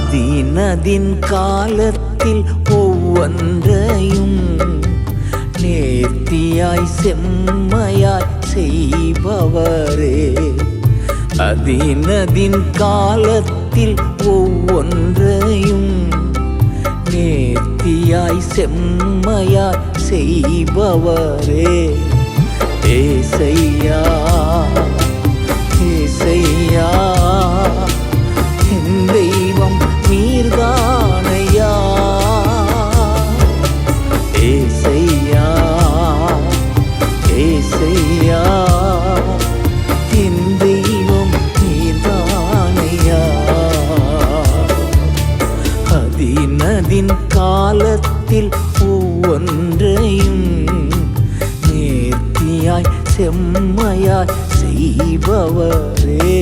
அதினதின் காலத்தில் ஒவ்வொன்றையும் நேர்த்தியாய் செம்மையாய் செய்பவரே. அதினதின் காலத்தில் ஒவ்வொன்றையும் நேர்த்தியாய் செம்மையாய் செய்பவரே. ஏசையா ஏசையா என் தெய்வம் நீர்தானையா. ஏசையா ஏசையா என் தெய்வம் நீர்தானையா. அதினதின் காலத்தில் ஒவ்வொன்றையும் நேர்த்தியாய் செம்மையாய் செய்பவரே.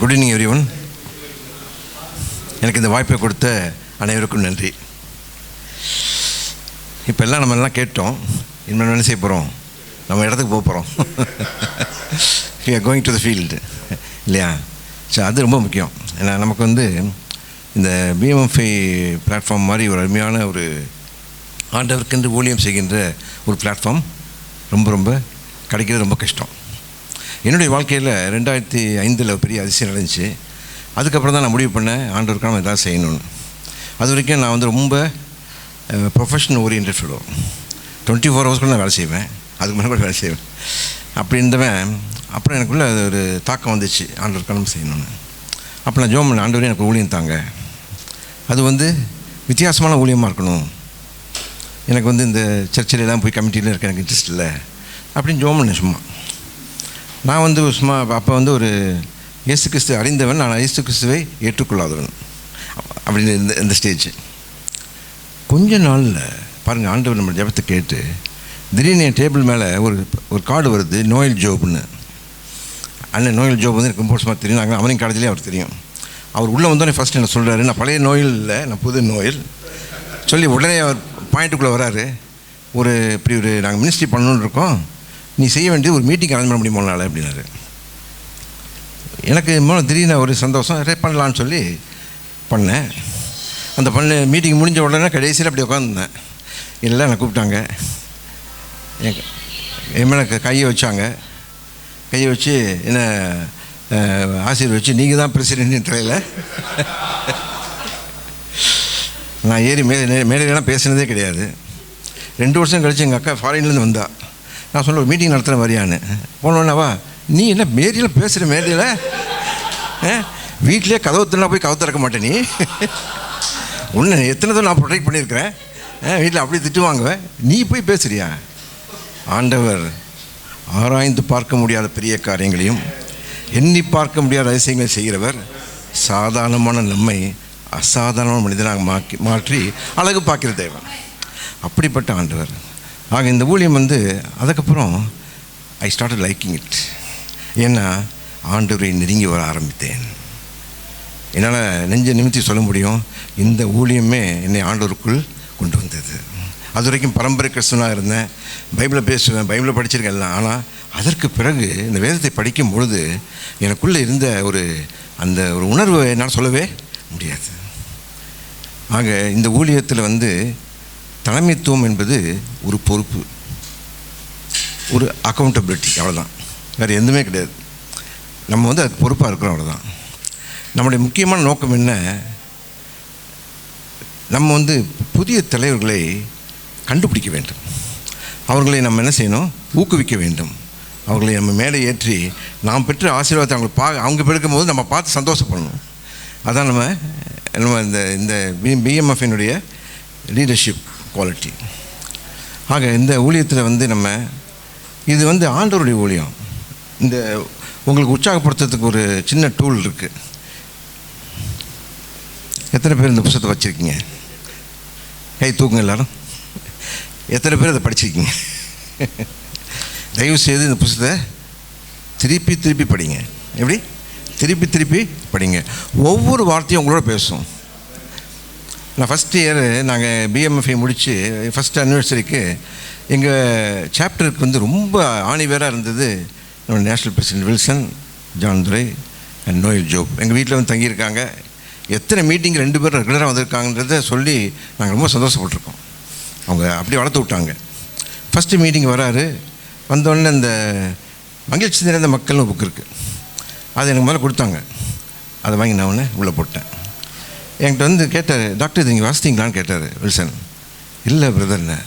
Good evening everyone. எனக்கு இந்த வாய்ப்பை கொடுத்த அனைவருக்கும் நன்றி. இப்போ எல்லாம் நம்ம எல்லாம் கேட்டோம். இனிமேல் என்ன செய்ய போகிறோம்? நம்ம இடத்துக்கு போக போகிறோம். we are going to the field இல்லையா? ஸோ அது ரொம்ப முக்கியம். ஏன்னா நமக்கு வந்து இந்த பிஎம்எஃப்ஐ பிளாட்ஃபார்ம் மாதிரி ஒரு அருமையான ஒரு ஆண்டவருக்கென்று ஊழியம் செய்கின்ற ஒரு பிளாட்ஃபார்ம் ரொம்ப ரொம்ப கிடைக்கிறது ரொம்ப கஷ்டம். என்னுடைய வாழ்க்கையில் 2005 பெரிய அதிசயம் நடந்துச்சு. அதுக்கப்புறம் தான் நான் முடிவு பண்ணேன் ஆண்டவருக்காக நம்ம எதாவது செய்யணும்னு. அது வரைக்கும் நான் வந்து ரொம்ப ப்ரொஃபஷனல் ஓரியன்ட் ஃபெலோ. 24 hours கூட நான் வேலை செய்வேன், அதுக்கு மேலே கூட வேலை செய்வேன். அப்படி இருந்தவன் அப்புறம் எனக்குள்ளே அது ஒரு தாக்கம் வந்துச்சு, ஆண்டவருக்காக நம்ம செய்யணும்னு. அப்போ நான் ஜோம் பண்ண, ஆண்டவரே எனக்கு ஊழியம் தாங்க, அது வந்து வித்தியாசமான ஊழியமாக இருக்கணும், எனக்கு வந்து இந்த சர்ச்சிலெலாம் போய் கமிட்டியில் இருக்க எனக்கு இன்ட்ரெஸ்ட் இல்லை அப்படின்னு ஜோம் பண்ணேன். சும்மா நான் வந்து சும்மா அப்போ வந்து ஒரு இயேசு கிறிஸ்து அறிந்தவன், நான் இயேசு கிறிஸ்துவை ஏற்றுக்கொள்ளாதவன் அப்படின்னு இந்த ஸ்டேஜ். கொஞ்ச நாளில் பாருங்கள், ஆண்டவர் நம்ம ஜெபத்தை கேட்டு திடீர்னு என் டேபிள் மேலே ஒரு கார்டு வருது, நோயல் ஜோப்னு. அண்ணன் நோயல் ஜோப் வந்து எனக்கு ரொம்ப வருஷமாக தெரியும், நாங்கள் அவனையும் காலேஜ்லேயே அவர் தெரியும். அவர் உள்ளே வந்தோடனே ஃபஸ்ட் என்ன சொல்கிறாரு, நான் பழைய நோயில் இல்லை, நான் புது நோயில் சொல்லி உடனே அவர் பாயிண்ட்டுக்குள்ளே வராரு. இப்படி நாங்கள் மினிஸ்ட்ரி பண்ணணுன்னு இருக்கோம், நீ செய்ய வேண்டியது ஒரு மீட்டிங் அரேஞ்ச் பண்ண முடியுமா நாள் அப்படின்னாரு. எனக்கு திடீர்னு ஒரு சந்தோஷம், பண்ணலான்னு சொல்லி பண்ணேன். அந்த மீட்டிங் முடிஞ்ச உடனே கடைசியில் அப்படி உட்காந்துருந்தேன். இல்லை என்னை கூப்பிட்டாங்க, என் மேலே கையை வச்சாங்க. கையை வச்சு என்ன ஆசிரியர் வச்சு நீங்கள் தான் பிரசிடென்ட் தலையில். நான் ஏறி மேலாம் பேசுனதே கிடையாது. 2 வருஷம் கழித்து எங்கள் அக்கா ஃபாரின்லேருந்து வந்தா. நான் சொல்ல ஒரு மீட்டிங் நடத்துகிற மாதிரியான்னு போனோன்னவா, நீ என்ன மேரியில் பேசுகிற மேரியில் வீட்டிலே கதவு திறனா போய் கதவு திறக்க மாட்டேன், நீ ஒன்று எத்தனை தான் நான் ப்ரொடெக்ட் பண்ணியிருக்கிறேன், வீட்டில் அப்படி திட்டு வாங்குவேன், நீ போய் பேசுறியா? ஆண்டவர் ஆராய்ந்து பார்க்க முடியாத பெரிய காரியங்களையும் எண்ணி பார்க்க முடியாத அதிசயங்களை செய்கிறவர். சாதாரணமான நம்மை அசாதாரணமான மனிதனாக மாற்றி அழகு பார்க்கிற தேவன். அப்படிப்பட்ட ஆண்டவர். ஆக இந்த ஊழியம் வந்து அதுக்கப்புறம் ஐ ஸ்டார்டட் லைக்கிங் இட். ஏன்னா ஆண்டவரை நெருங்கி வர ஆரம்பித்தேன். என்னால் நெஞ்ச நிமித்தி சொல்ல முடியும், இந்த ஊழியமே என்னை ஆண்டவருக்குள் கொண்டு வந்தது. அது வரைக்கும் பரம்பரை கிறிஸ்துவனாக இருந்தேன், பைபிளை பேசுவேன், பைபிளை படிச்சிருக்கேன் எல்லாம். ஆனால் அதற்கு பிறகு இந்த வேதத்தை படிக்கும் பொழுது எனக்குள்ளே இருந்த அந்த ஒரு உணர்வை என்னால் சொல்லவே முடியாது. ஆக இந்த ஊழியத்தில் வந்து தலைமைத்துவம் என்பது ஒரு பொறுப்பு, ஒரு அக்கௌண்டபிலிட்டி, அவ்வளோதான், வேறு எதுவுமே கிடையாது. நம்ம வந்து அதுக்கு பொறுப்பாக இருக்கிறோம், அவ்வளோதான். நம்முடைய முக்கியமான நோக்கம் என்ன? நம்ம வந்து புதிய தலைவர்களை கண்டுபிடிக்க வேண்டும், அவர்களை நம்ம என்ன செய்யணும், ஊக்குவிக்க வேண்டும், அவர்களை நம்ம மேலே ஏற்றி நாம் பெற்ற ஆசீர்வாதத்தை அவங்க பெருக்கும் போது நம்ம பார்த்து சந்தோஷப்படணும். அதான் நம்ம இந்த பிஎம்எஃப்னுடைய லீடர்ஷிப் குவாலிட்டி. ஆக இந்த ஊழியத்தில் வந்து இது வந்து ஆண்டவருடைய ஊழியம். இந்த உங்களுக்கு உற்சாகப்படுத்துறதுக்கு ஒரு சின்ன டூல் இருக்குது. எத்தனை பேர் இந்த புத்தகத்தை வச்சுருக்கீங்க? கை தூக்குங்க எல்லாரும். எத்தனை பேர் அதை படிச்சிருக்கீங்க? தயவுசெய்து இந்த புத்தகத்தை திருப்பி திருப்பி படிங்க. எப்படி? திருப்பி திருப்பி படிங்க. ஒவ்வொரு வார்த்தையும் உங்களோட பேசும். நான் ஃபஸ்ட் இயர் நாங்கள் பிஎம்எஃப்ஐ முடித்து ஃபஸ்ட் அனிவர்சரிக்கு எங்கள் சாப்டருக்கு வந்து ரொம்ப ஆணிவேராக இருந்தது நம்ம national president Wilson, John Durai and Noel Job. எங்கள் வீட்டில் வந்து தங்கியிருக்காங்க. எத்தனை மீட்டிங் 2 பேர் ரெகுலராக வந்திருக்காங்கன்றதை சொல்லி நாங்கள் ரொம்ப சந்தோஷப்பட்டிருக்கோம். அவங்க அப்படி வளர்த்து விட்டாங்க. ஃபஸ்ட்டு மீட்டிங் வராரு. வந்தோடனே இந்த மகிழ்ச்சி நிறைந்த மக்கள்னு புக் இருக்குது, அது எனக்கு முதல்ல கொடுத்தாங்க. அதை வாங்கி நான் ஒன்று உள்ளே போட்டேன். என்கிட்ட வந்து கேட்டார், டாக்டர் இது நீங்கள் வாசித்தீங்களான்னு கேட்டார் வில்சன். இல்லை பிரதர்னு.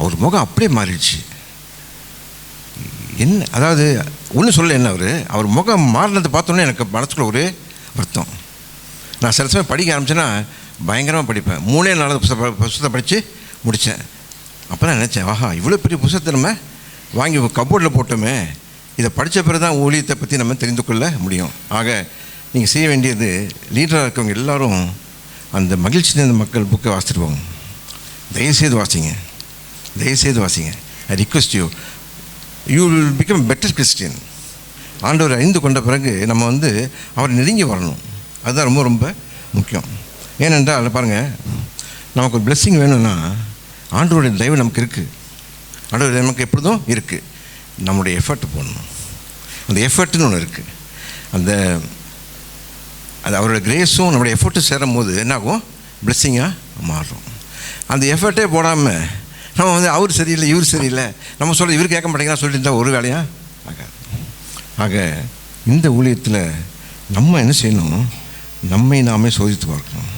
அவர் முகம் அப்படியே மாறிடுச்சு. என்ன அதாவது ஒன்றும் சொல்ல, என்ன அவர் முகம் மாறினதை பார்த்தோன்னே எனக்கு மனசுக்குள்ள ஒரு வருத்தம். நான் சில சமயம் படிக்க ஆரம்பிச்சேன்னா பயங்கரமாக படிப்பேன். 3 நாள் புத்தகத்தை படித்து முடித்தேன். அப்போ தான் நினச்சேன், ஆஹா இவ்வளோ பெரிய புத்தகத்தை நம்ம வாங்கி கப்போர்டில் போட்டோமே, இதை படித்த பிறகு தான் ஊழியத்தை பற்றி நம்ம தெரிந்து கொள்ள முடியும். ஆக நீங்கள் செய்ய வேண்டியது, லீடராக இருக்கவங்க எல்லோரும் அந்த மகிழ்ச்சி நிறைந்த மக்கள் புக்கை வாசித்துட்டு போங்க. தயவுசெய்து வாசிங்க, தயவுசெய்து வாசிங்க. I request you, you will become better Christian. ஆண்டவர் அறிந்து கொண்ட பிறகு நம்ம வந்து அவரை நெருங்கி வரணும். அதுதான் ரொம்ப ரொம்ப முக்கியம். ஏனென்றால் பாருங்கள், நமக்கு ஒரு பிளெஸ்ஸிங் வேணும்னா ஆண்டவருடைய தயவு நமக்கு இருக்குது. ஆண்டவருடைய நமக்கு எப்பொழுதும் இருக்குது. நம்முடைய எஃபர்ட் போடணும். அந்த எஃபர்ட்டுன்னு ஒன்று இருக்குது. அது அவரோட கிரேஸும் நம்மளுடைய எஃபர்ட்டும் சேரும் போது என்னாகும்? பிளெஸ்ஸிங்காக மாறும். அந்த எஃபர்ட்டே போடாமல் நம்ம வந்து அவர் சரியில்லை இவர் சரியில்லை நம்ம சொல்ல இவர் கேட்க மாட்டேங்கிறா சொல்லிட்டு இருந்தால் ஒரு வேலையாக ஆகாது. ஆக இந்த ஊழியத்தில் நம்ம என்ன செய்யணும்? நம்மை நாமே சோதித்து பார்க்கணும்.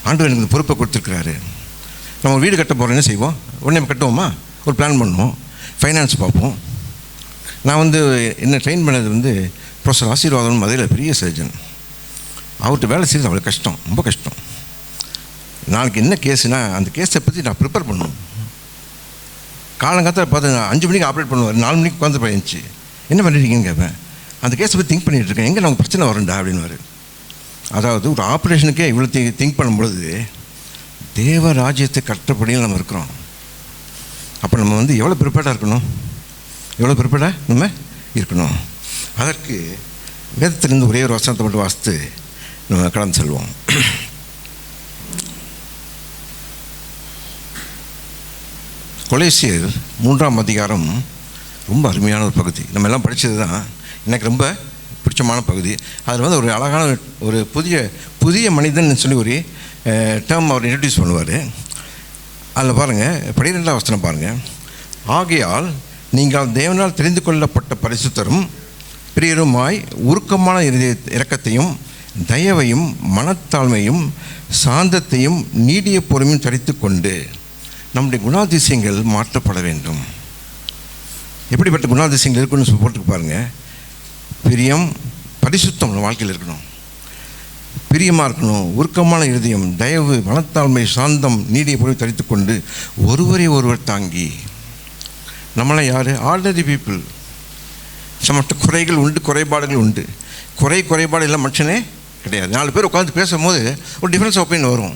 ஆண்டவர் எனக்கு இந்த பொறுப்பை கொடுத்துருக்குறாரு. நம்ம வீடு கட்ட போகிறோம், என்ன செய்வோம்? உடனே கட்டுவோமா? ஒரு பிளான் பண்ணுவோம், ஃபைனான்ஸ் பார்ப்போம். நான் வந்து என்ன ட்ரெயின் பண்ணது வந்து ப்ரொஃபஸர் ஆசீர்வாதம் மதுரையில் பெரிய சர்ஜன். அவர்கிட்ட வேலை செய்கிறது அவ்வளோ கஷ்டம், ரொம்ப கஷ்டம். நாளைக்கு என்ன கேஸுனால் அந்த கேஸை பற்றி நான் ப்ரிப்பேர் பண்ணணும். காலங்காலத்தில் பார்த்து 5 மணிக்கு ஆப்ரேட் பண்ணுவார், 4 மணிக்கு உட்காந்து போயிடுச்சு. என்ன பண்ணியிருக்கீங்கன்னு கேட்பேன். அந்த கேஸை பற்றி திங்க் பண்ணிகிட்டு இருக்கேன், எங்கே நமக்கு பிரச்சனை வரும்டா அப்படின்வார். அதாவது ஒரு ஆப்ரேஷனுக்கே இவ்வளோ திங்க் பண்ணும்பொழுது தேவ ராஜ்யத்தை கட்டப்படியில் நம்ம இருக்கிறோம். அப்போ நம்ம வந்து எவ்வளோ ப்ரிப்பேர்டாக இருக்கணும், எவ்வளோ ப்ரிப்பேர்டாக நம்ம இருக்கணும். அதற்கு வேதத்திலிருந்து ஒரே ஒரு வசனத்தை மட்டும் வாசித்து நம்ம கடந்து செல்வோம். கொலேசியர் 3ஆம் அதிகாரம் ரொம்ப அருமையான ஒரு பகுதி. நம்ம எல்லாம் படித்தது தான், எனக்கு ரொம்ப பிடிச்சமான பகுதி. அதில் வந்து ஒரு அழகான ஒரு புதிய மனிதன் சொல்லி ஒரு டேர்ம் அவர் இன்ட்ரடியூஸ் பண்ணுவார். அதில் பாருங்கள், 12ஆம் வசனம் பாருங்கள். ஆகையால் நீங்கள் தேவனால் தெரிந்து கொள்ளப்பட்ட பரிசுத்தரும் பிரியருமாய் உருக்கமான இரக்கத்தையும் தயவையும் மனத்தாழ்மையும் சாந்தத்தையும் நீடிய பொறுமையும் தரித்து கொண்டு நம்முடைய குணாதிசயங்கள் மாற்றப்பட வேண்டும். எப்படிப்பட்ட குணாதிசயங்கள் இருக்குன்னு போட்டுக்கு பாருங்கள். பிரியம், பரிசுத்தம் நம்ம வாழ்க்கையில் இருக்கணும். பிரியமாக இருக்கணும், உருக்கமான இருதயம், தயவு, மனத்தாழ்மை, சாந்தம், நீடிய பொறுமை தரித்து கொண்டு ஒருவரை ஒருவர் தாங்கி. நம்மளாம் யார்? Ordinary people. நம்மகிட்ட குறைகள் உண்டு, குறைபாடுகள் உண்டு. குறைபாடு எல்லாம் மனுஷனே கிடையாது. 4 பேர் உட்காந்து பேசும்போது ஒரு டிஃப்ரென்ஸ் ஒப்பீனியன் வரும்.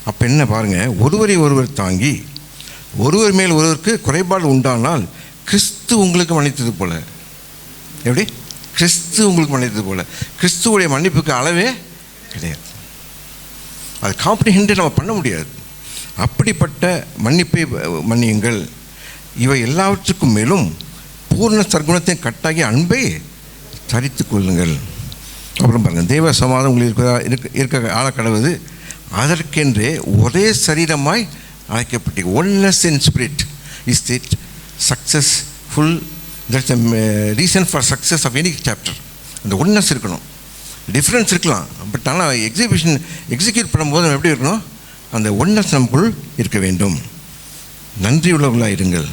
அப்போ என்ன பாருங்கள், ஒருவரை ஒருவர் தாங்கி, ஒருவர் மேல் ஒருவருக்கு குறைபாடு உண்டானால் கிறிஸ்து உங்களுக்கு மன்னித்தது போல. எப்படி? கிறிஸ்து உங்களுக்கு மன்னித்தது போல. கிறிஸ்துவுடைய மன்னிப்புக்கு அளவே கிடையாது. அது காம்ப்ரிஹெண்ட் நம்ம பண்ண முடியாது. அப்படிப்பட்ட மன்னிப்பை மன்னியுங்கள். இவை எல்லாவற்றுக்கும் மேலும் பூர்ண சர்க்குணத்தை கட்டாகி அன்பை தரித்து கொள்ளுங்கள். அப்புறம் பாருங்கள், தேவ சமாதானம் உங்களுக்கு இருக்க ஆளக்கடவுது. அதற்கென்றே ஒரே சரீரமாய் அழைக்கப்பட்டு oneness in spirit is it successful. That's the reason for success of any chapter. அந்த ஒன்னஸ் இருக்கணும். டிஃப்ரென்ஸ் இருக்கலாம், பட் ஆனால் எக்ஸிக்யூட் பண்ணும்போது நம்ம எப்படி இருக்கணும்? அந்த ஒன்னஸ் நமக்குள் இருக்க வேண்டும். நன்றி உள்ளவர்களாக இருங்கள்.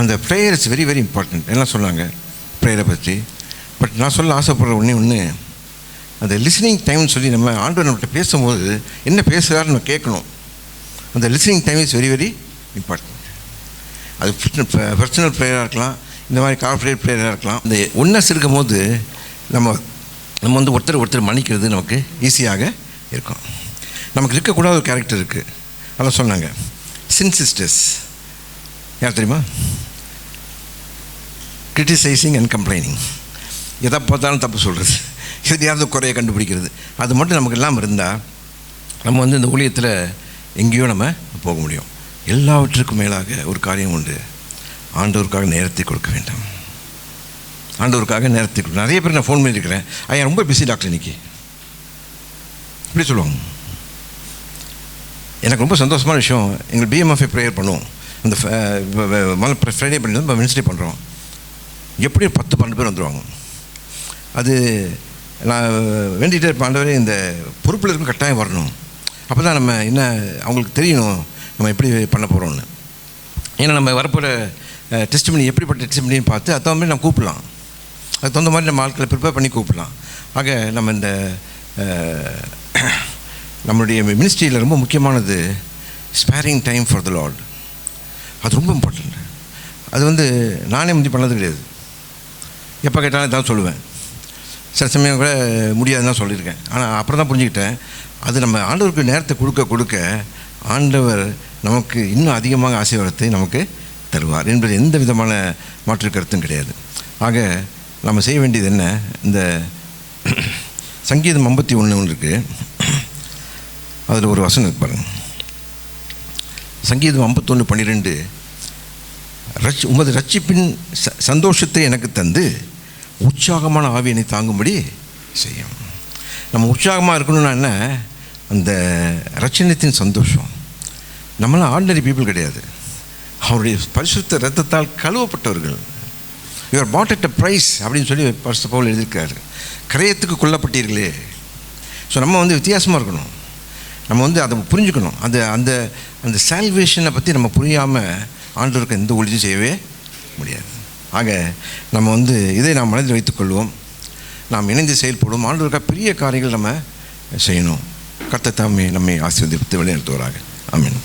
அந்த prayer is very very important. எல்லாம் சொன்னாங்க ப்ரேயரை பற்றி. பட் நான் சொல்ல ஆசைப்படுற ஒன்று அந்த லிஸ்னிங் டைம்னு சொல்லி நம்ம ஆண்டவர் நம்மகிட்ட பேசும்போது என்ன பேசுகிறாருன்னு நம்ம கேட்கணும். அந்த listening time is very very important. அது பர்சனல் ப்ரேயராக இருக்கலாம், இந்த மாதிரி கார்ப்பரேட் ப்ரேயராக இருக்கலாம். இந்த ஒன்னஸ் இருக்கும் போது நம்ம வந்து ஒருத்தர் மன்னிக்கிறது நமக்கு ஈஸியாக இருக்கும். நமக்கு இருக்கக்கூடாத ஒரு கேரக்டர் இருக்குது. அதெல்லாம் சொன்னாங்க. சின்சிஸ்டர்ஸ், யார் தெரியுமா? Criticising and complaining. எதை பார்த்தாலும் தப்பு சொல்கிறது, எதையாவது குறைய கண்டுபிடிக்கிறது, அது மட்டும் நமக்கு இல்லாமல் இருந்தால் நம்ம வந்து இந்த ஊழியத்தில் எங்கேயோ நம்ம போக முடியும். எல்லாவற்றுக்கும் மேலாக ஒரு காரியம் உண்டு, ஆண்டவருக்காக நேரத்தை கொடுக்க வேண்டும். ஆண்டவருக்காக நேரத்தை கொடுக்க. நிறைய பேர் நான் ஃபோன் பண்ணியிருக்கிறேன், ஐயா ரொம்ப பிஸி டாக்டர் இன்னைக்கு இப்படி சொல்லுவாங்க. எனக்கு ரொம்ப சந்தோஷமான விஷயம், எங்கள் பிஎம்எஃப்ஐ ப்ரேயர் பண்ணுவோம். அந்த ஃப்ரைடே பண்ணி நம்ம வென்ஸ்டே பண்ணுறோம். எப்படி 10-12 பேர் வந்துடுவாங்க. அது நான் வேண்டிகிட்டே இருப்பேன், ஆண்டவரே இந்த பொறுப்பில் இருக்கும் கட்டாயம் வரணும், அப்போ தான் நம்ம என்ன அவங்களுக்கு தெரியணும் நம்ம எப்படி பண்ண போகிறோம்னு. ஏன்னா நம்ம வரப்போகிற டெஸ்டிமனி எப்படிப்பட்ட டெஸ்டிமனின்னு பார்த்து அது தகுந்த மாதிரி நம்ம கூப்பிடலாம், அதுக்கு தகுந்த மாதிரி நம்ம ஆட்களை ப்ரிப்பேர் பண்ணி கூப்பிடலாம். ஆக நம்ம இந்த நம்மளுடைய மினிஸ்ட்ரியில் ரொம்ப முக்கியமானது ஸ்பேரிங் டைம் ஃபார் த லார்ட். அது ரொம்ப இம்பார்ட்டண்ட். அது வந்து நானே முந்தி பண்ணது கிடையாது. எப்போ கேட்டாலும் இதான் சொல்லுவேன், சில சமயம் கூட முடியாதுன்னு தான் சொல்லியிருக்கேன். ஆனால் அப்புறம் தான் புரிஞ்சுக்கிட்டேன், அது நம்ம ஆண்டவருக்கு நேரத்தை கொடுக்க கொடுக்க ஆண்டவர் நமக்கு இன்னும் அதிகமாக ஆசீர்வாதத்தை நமக்கு தருவார் என்பது எந்த விதமான மாற்று கருத்தும் கிடையாது. ஆக நம்ம செய்ய வேண்டியது என்ன, இந்த சங்கீதம் 51 இருக்குது, அதில் ஒரு வசனம் இருக்கு பாருங்க. சங்கீதம் 51:12, உமது ரட்சிப்பின் சந்தோஷத்தை எனக்கு தந்து உற்சாகமான ஆவியனை தாங்கும்படி செய்யும். நம்ம உற்சாகமாக இருக்கணும்னா என்ன, அந்த ரட்சணத்தின் சந்தோஷம். நம்மளாம் ஆர்டினரி பீப்புள் கிடையாது, அவருடைய பரிசுத்த இரத்தத்தால் கழுவப்பட்டவர்கள். Your bought at a price அப்படின்னு சொல்லி பரிசுத்த பவுல் எழுதியிருக்காரு. கிரயத்துக்கு கொல்லப்பட்டீர்களே. ஸோ நம்ம வந்து வித்தியாசமாக இருக்கணும், நம்ம வந்து அதை புரிஞ்சுக்கணும். அந்த அந்த அந்த சால்வேஷனை பற்றி நம்ம புரியாமல் ஆண்டவருக்கு எந்த ஒளியும் செய்யவே முடியாது. ஆக நம்ம வந்து இதை நாம் மனதில் வைத்துக்கொள்வோம், நாம் இணைந்து செயல்படுவோம், ஆண்டவருக்காக பெரிய காரியங்கள் நம்ம செய்யணும். கர்த்தர் தாமே நம்மை ஆசீர்வதித்து வழிநடத்துவாராக. ஆமென்.